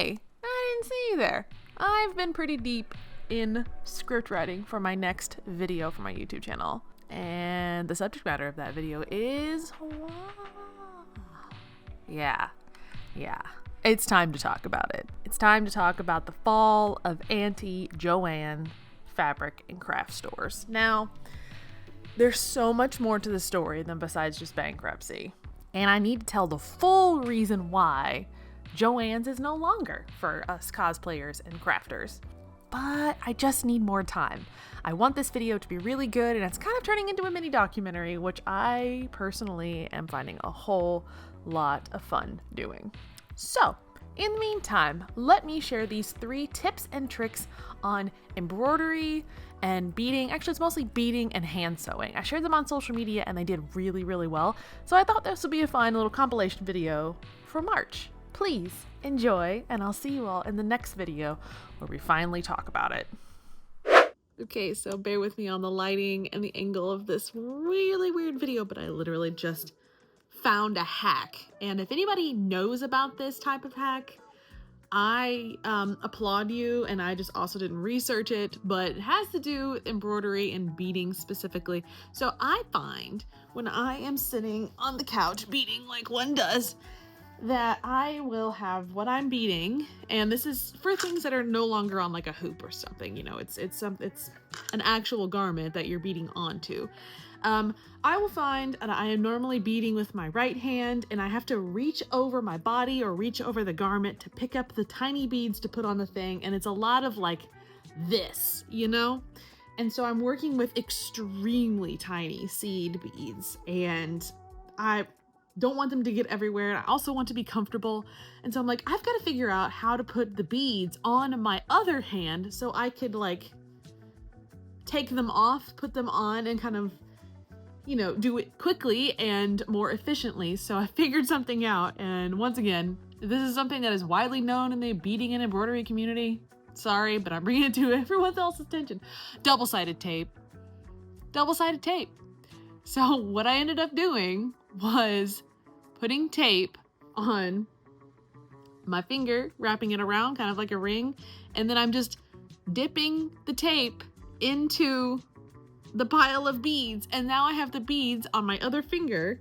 Hey, I didn't see you there. I've been pretty deep in script writing for my next video for my YouTube channel. And the subject matter of that video is... Yeah. It's time to talk about it. It's time to talk about the fall of Auntie Joanne fabric and craft stores. Now, there's so much more to the story than besides just bankruptcy. And I need to tell the full reason why Joann's is no longer for us cosplayers and crafters. But I just need more time. I want this video to be really good, and it's kind of turning into a mini documentary, which I personally am finding a whole lot of fun doing. So, in the meantime, let me share these 3 tips and tricks on embroidery and beading. Actually, it's mostly beading and hand sewing. I shared them on social media and they did really, really well. So I thought this would be a fun little compilation video for March. Please enjoy, and I'll see you all in the next video where we finally talk about it. Okay, so bear with me on the lighting and the angle of this really weird video, but I literally just found a hack. And if anybody knows about this type of hack, I applaud you, and I just also didn't research it, but it has to do with embroidery and beading specifically. So I find when I am sitting on the couch beading like one does, that I will have what I'm beading, and this is for things that are no longer on like a hoop or something, you know, it's an actual garment that you're beading onto. I will find that I am normally beading with my right hand, and I have to reach over my body or reach over the garment to pick up the tiny beads to put on the thing, and it's a lot of like this, you know? And so I'm working with extremely tiny seed beads, and I don't want them to get everywhere, and I also want to be comfortable. And so I'm like, I've got to figure out how to put the beads on my other hand so I could like take them off, put them on, and kind of, you know, do it quickly and more efficiently. So I figured something out, and once again, this is something that is widely known in the beading and embroidery community. Sorry, but I'm bringing it to everyone else's attention. Double-sided tape. Double-sided tape. So what I ended up doing was putting tape on my finger, wrapping it around kind of like a ring, and then I'm just dipping the tape into the pile of beads, and now I have the beads on my other finger,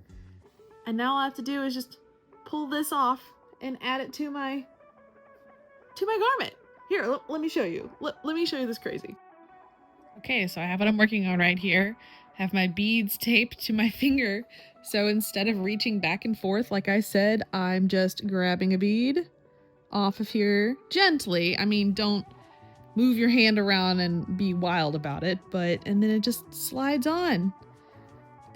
and now all I have to do is just pull this off and add it to my garment. Here, let me show you. Let me show you this crazy. Okay, so I have what I'm working on right here. I have my beads taped to my finger. So instead of reaching back and forth, like I said, I'm just grabbing a bead off of here gently. I mean, don't move your hand around and be wild about it, and then it just slides on.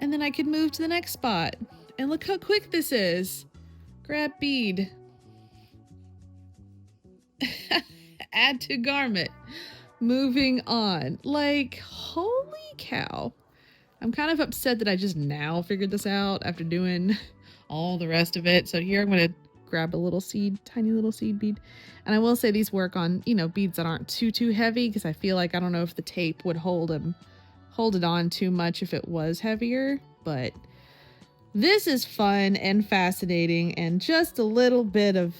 And then I could move to the next spot. And look how quick this is. Grab bead. Add to garment. Moving on. Like, holy cow. I'm kind of upset that I just now figured this out after doing all the rest of it. So here I'm going to grab a little seed, tiny little seed bead. And I will say these work on, you know, beads that aren't too heavy, because I feel like, I don't know if the tape would hold it on too much if it was heavier. But this is fun and fascinating, and just a little bit of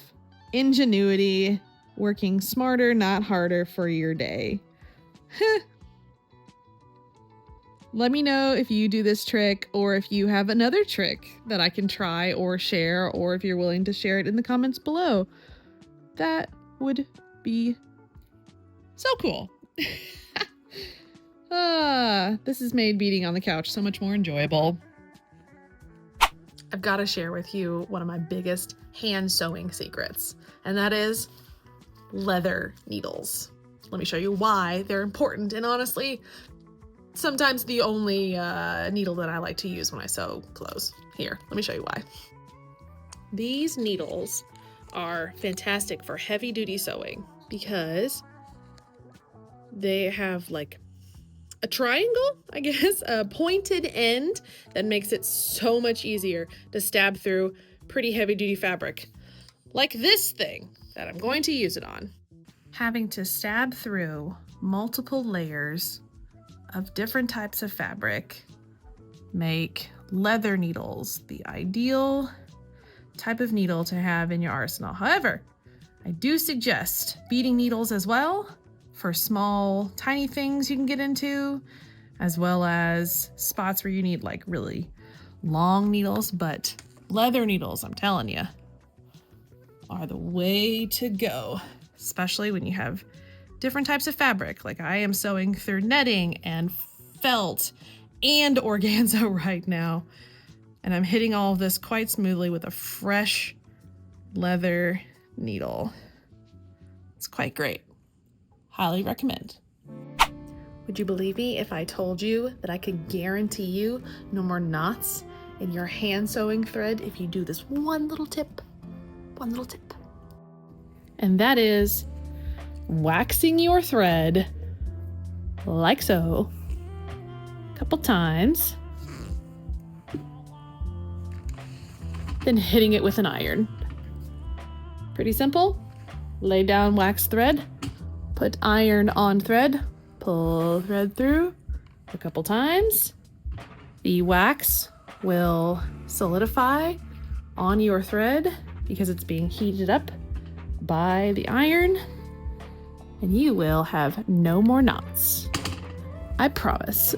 ingenuity, working smarter, not harder for your day. Let me know if you do this trick, or if you have another trick that I can try or share, or if you're willing to share it in the comments below. That would be so cool. This has made beading on the couch so much more enjoyable. I've got to share with you one of my biggest hand sewing secrets, and that is leather needles. Let me show you why they're important, and honestly, sometimes the only needle that I like to use when I sew clothes. Here, let me show you why. These needles are fantastic for heavy duty sewing because they have like a triangle, I guess, a pointed end that makes it so much easier to stab through pretty heavy duty fabric. Like this thing that I'm going to use it on. Having to stab through multiple layers of different types of fabric make leather needles the ideal type of needle to have in your arsenal. However, I do suggest beading needles as well for small, tiny things you can get into, as well as spots where you need like really long needles, but leather needles, I'm telling you, are the way to go, especially when you have different types of fabric. Like I am sewing through netting and felt and organza right now, and I'm hitting all of this quite smoothly with a fresh leather needle. It's quite great. Highly recommend. Would you believe me if I told you that I could guarantee you no more knots in your hand sewing thread if you do this one little tip? One little tip. And that is waxing your thread like so a couple times, then hitting it with an iron. Pretty simple. Lay down wax thread, put iron on thread, pull thread through a couple times. The wax will solidify on your thread because it's being heated up by the iron, and you will have no more knots. I promise.